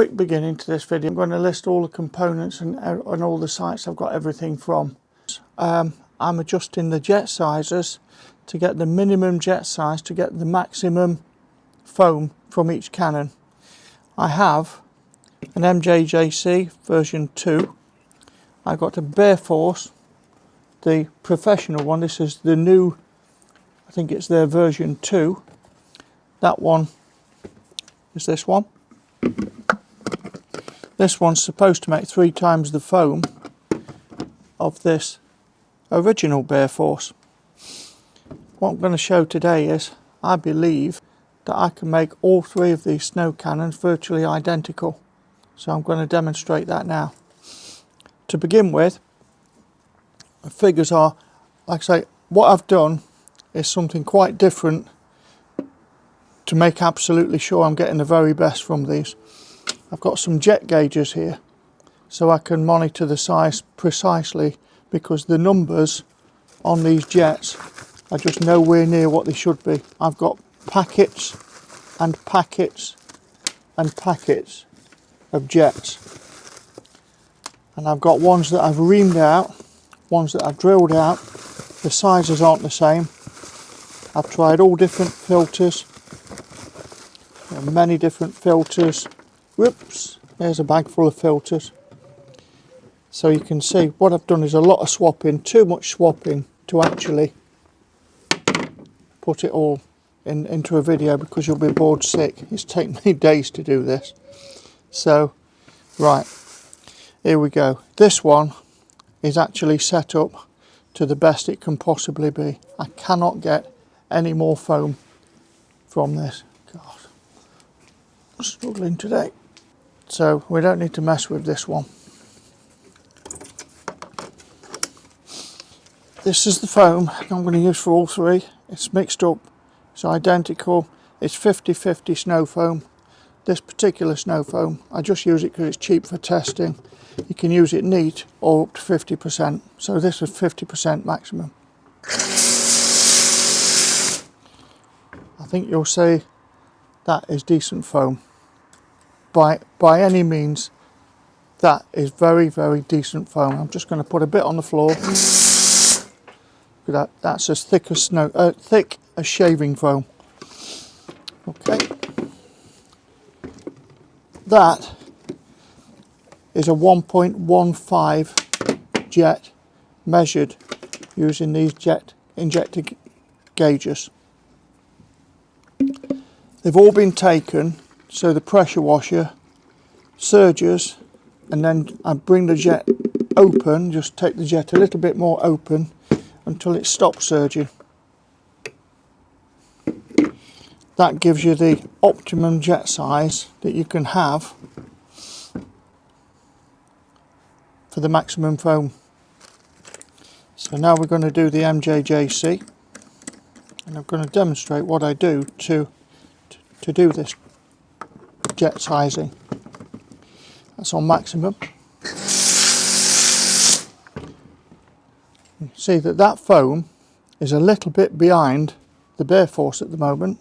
quick beginning to this video. I'm going to list all the components and all the sites I've got everything from. I'm adjusting the jet sizes to get the minimum jet size to get the maximum foam from each cannon. I have an MJJC version 2. I got a Bear Force, the professional one. This is the new, I think it's their version 2. That one is this one. This one's supposed to make 3 times the foam of this original Bear Force. What I'm going to show today is, I believe that I can make all 3 of these snow cannons virtually identical. So I'm going to demonstrate that now. To begin with, the figures are, like I say, what I've done is something quite different to make absolutely sure I'm getting the very best from these. I've got some jet gauges here so I can monitor the size precisely, because the numbers on these jets are just nowhere near what they should be. I've got packets and packets and packets of jets, and I've got ones that I've reamed out, ones that I've drilled out. The sizes aren't the same. I've tried all different filters, many different filters. Whoops, there's a bag full of filters. So you can see what I've done is a lot of swapping, too much swapping to actually put it all into a video, because you'll be bored sick. It's taken me days to do this. So, right, here we go. This one is actually set up to the best it can possibly be. I cannot get any more foam from this. God, I'm struggling today. So we don't need to mess with this one. This is the foam I'm going to use for all 3. It's mixed up, it's identical. It's 50-50 snow foam. This particular snow foam, I just use it because it's cheap for testing. You can use it neat or up to 50%. So this is 50% maximum. I think you'll say that is decent foam. By any means, that is very, very decent foam. I'm just going to put a bit on the floor. That's as thick as thick as shaving foam. Okay. That is a 1.15 jet measured using these jet injector gauges. They've all been taken, so the pressure washer surges, and then I bring the jet open, just take the jet a little bit more open until it stops surging. That gives you the optimum jet size that you can have for the maximum foam. So now we're going to do the MJJC, and I'm going to demonstrate what I do to do this jet sizing. That's on maximum. You see that foam is a little bit behind the Bear Force at the moment.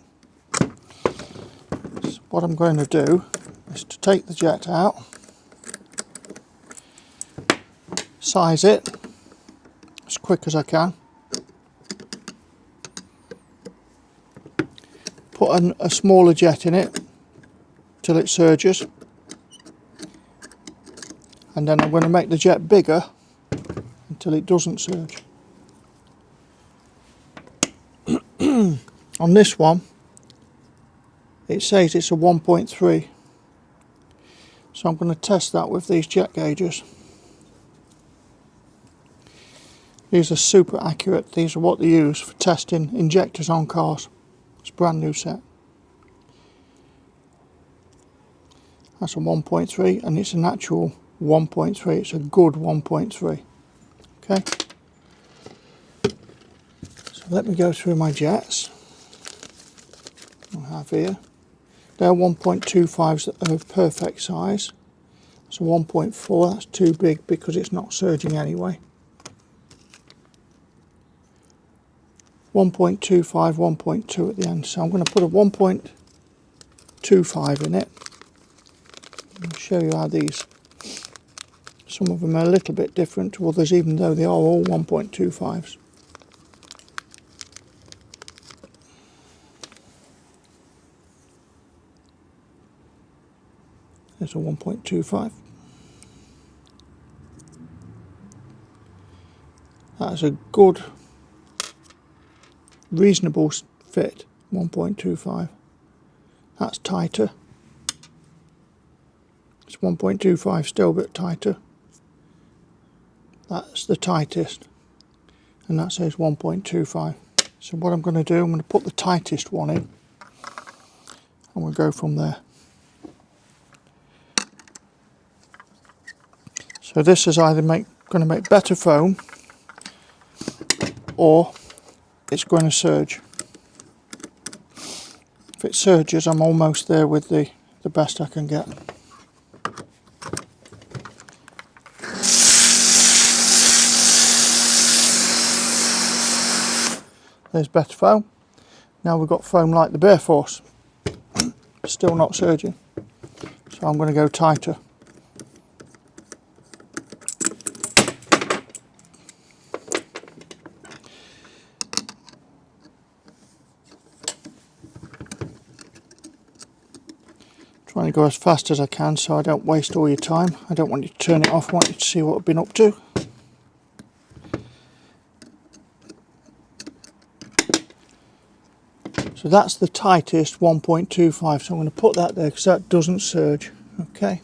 So what I'm going to do is to take the jet out, size it as quick as I can, put a smaller jet in it till it surges, and then I'm going to make the jet bigger until it doesn't surge. On this one it says it's a 1.3, so I'm going to test that with these jet gauges. These are super accurate. These are what they use for testing injectors on cars. It's a brand new set. That's a 1.3, and it's an actual 1.3. It's a good 1.3. Okay. So let me go through my jets. I have here. They're 1.25s of perfect size. So 1.4, that's too big because it's not surging anyway. 1.25, 1.2 at the end. So I'm going to put a 1.25 in it. I'll show you how these, some of them are a little bit different to others, even though they are all 1.25s. There's a 1.25. That's a good, reasonable fit, 1.25. That's tighter. It's 1.25 still, a bit tighter. That's the tightest, and that says 1.25. So what I'm going to do, I'm going to put the tightest one in, and we'll go from there. So this is either going to make better foam, or it's going to surge. If it surges, I'm almost there with the best I can get. There's better foam. Now we've got foam like the Bear Force. Still not surging. So I'm going to go tighter. Trying to go as fast as I can so I don't waste all your time. I don't want you to turn it off, I want you to see what I've been up to. So that's the tightest 1.25, so I'm going to put that there because that doesn't surge. Okay,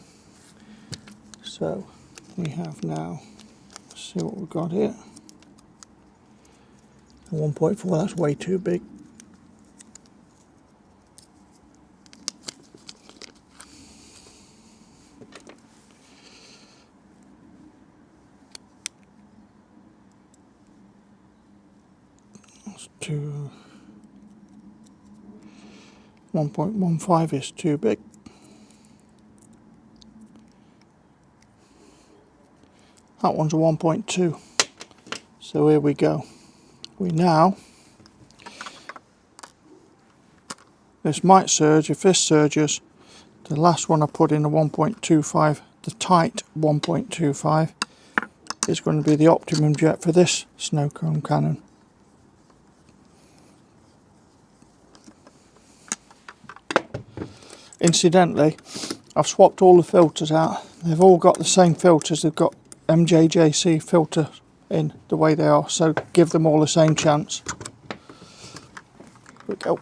so we have now, let's see what we've got here. 1.4, that's way too big. That's 1.15 is too big. That one's a 1.2. So here we go. This might surge. If this surges, the last one I put in, a 1.25, the tight 1.25, is going to be the optimum jet for this snow cone cannon. Incidentally, I've swapped all the filters out. They've all got the same filters. They've got MJJC filter in the way they are, so give them all the same chance. Here we go.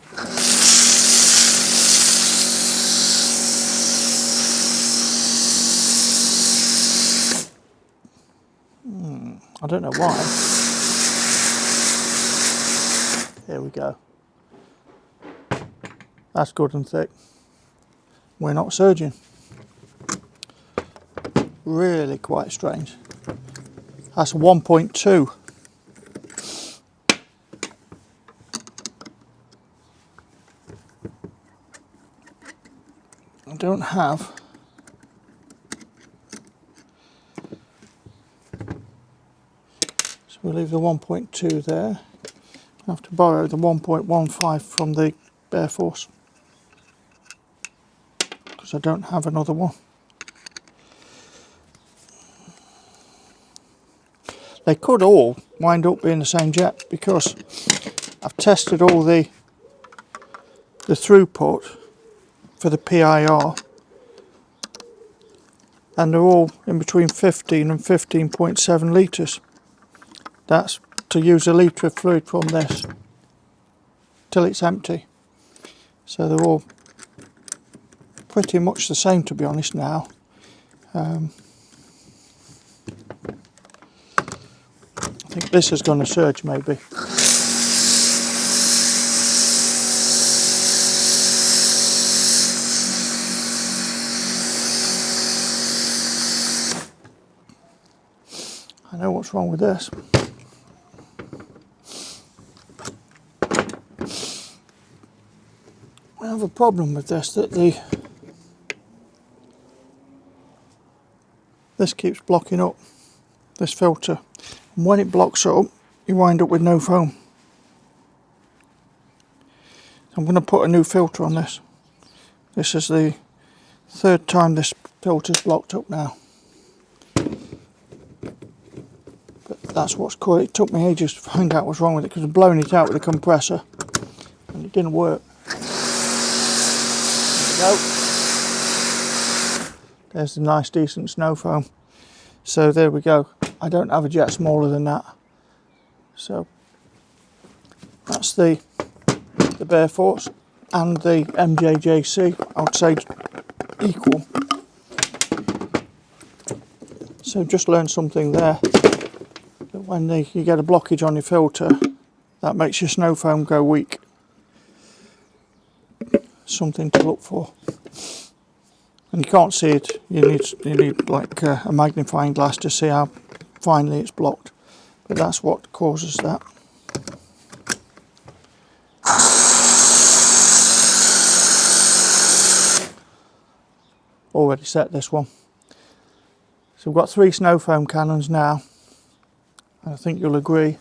I don't know why. Here we go. That's good and thick. We're not surging. Really quite strange. That's 1.2. I don't have so we'll leave the 1.2 there. I have to borrow the 1.15 from the Bear Force because I don't have another one. They could all wind up being the same jet because I've tested all the throughput for the PIR, and they're all in between 15 and 15.7 litres. That's to use a litre of fluid from this till it's empty. So they're all pretty much the same, to be honest now. I think this is going to surge maybe. I know what's wrong with this. I have a problem with this, that this keeps blocking up, this filter. And when it blocks up, you wind up with no foam. I'm going to put a new filter on this. This is the Third time this filter's blocked up now. But that's what's caused it. It took me ages to find out what's wrong with it because I'm blowing it out with a compressor and it didn't work. There we go. There's the nice decent snow foam. So there we go. I don't have a jet smaller than that. So that's the Bear Force and the MJJC. I would say equal. So just learned something there. That when you get a blockage on your filter, that makes your snow foam go weak. Something to look for. And you can't see it. You need like a magnifying glass to see how finely it's blocked. But that's what causes that. Already set this one. So we've got 3 snow foam cannons now, and I think you'll agree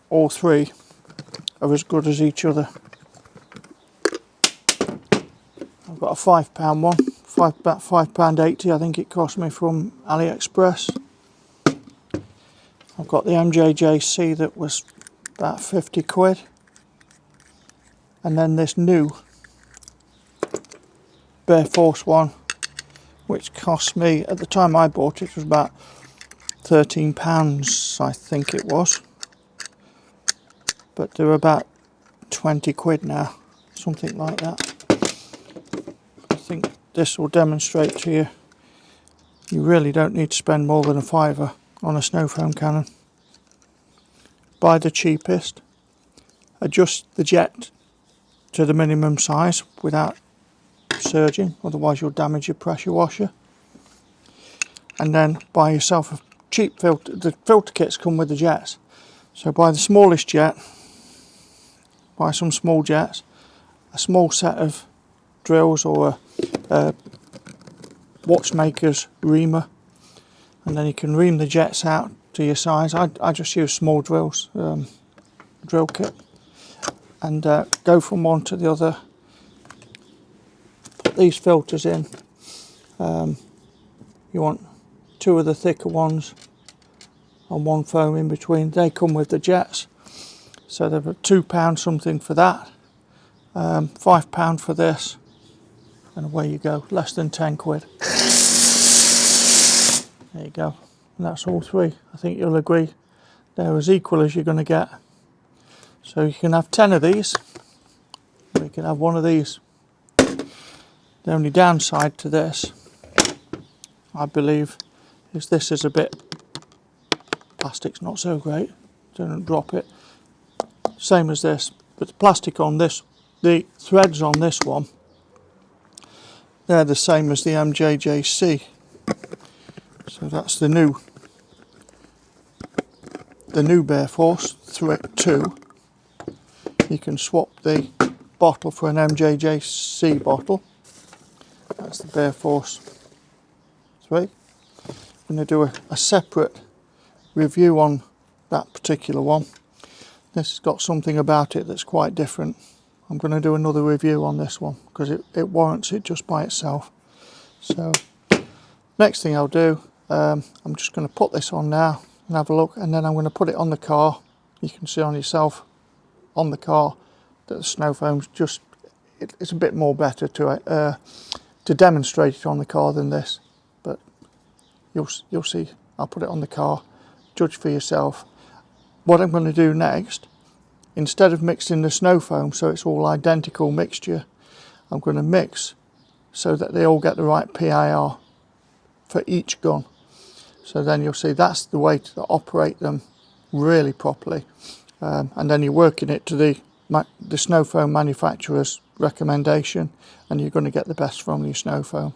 all 3 are as good as each other. I've got a £5 one, about £5.80 I think it cost me from AliExpress. I've got the MJJC that was about 50 quid, and then this new Bear Force one, which cost me, at the time I bought it, was about £13 I think it was, but they're about 20 quid now, something like that. I think this will demonstrate to you, you really don't need to spend more than a £5 on a snow foam cannon. Buy the cheapest, adjust the jet to the minimum size without surging, otherwise you'll damage your pressure washer, and then buy yourself a cheap filter. The filter kits come with the jets, so buy the smallest jet, buy some small jets, a small set of drills or a watchmaker's reamer, and then you can ream the jets out to your size. I just use small drills, drill kit, and go from one to the other. Put these filters in. You want 2 of the thicker ones and 1 foam in between. They come with the jets, so they're £2 something for that, £5 for this, and away you go, less than 10 quid. There you go, and that's all 3. I think you'll agree they're as equal as you're going to get. So you can have 10 of these, or you can have 1 of these. The only downside to this, I believe, is this is a bit, plastic's not so great, don't drop it, same as this, but the plastic on this, the threads on this one, they're the same as the MJJC. So that's the new Bear Force 2. You can swap the bottle for an MJJC bottle. That's the Bear Force 3. I'm going to do a separate review on that particular one. This has got something about it that's quite different. I'm going to do another review on this one because it warrants it just by itself. So next thing I'll do, I'm just going to put this on now and have a look, and then I'm going to put it on the car. You can see on yourself on the car that the snow foam's just, it's a bit more better to demonstrate it on the car than this, but you'll see. I'll put it on the car, judge for yourself. What I'm going to do next, instead of mixing the snow foam so it's all identical mixture, I'm going to mix so that they all get the right PIR for each gun. So then you'll see that's the way to operate them really properly, and then you're working it to the snow foam manufacturer's recommendation, and you're going to get the best from your snow foam.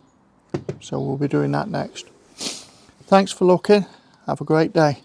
So we'll be doing that next. Thanks for looking. Have a great day.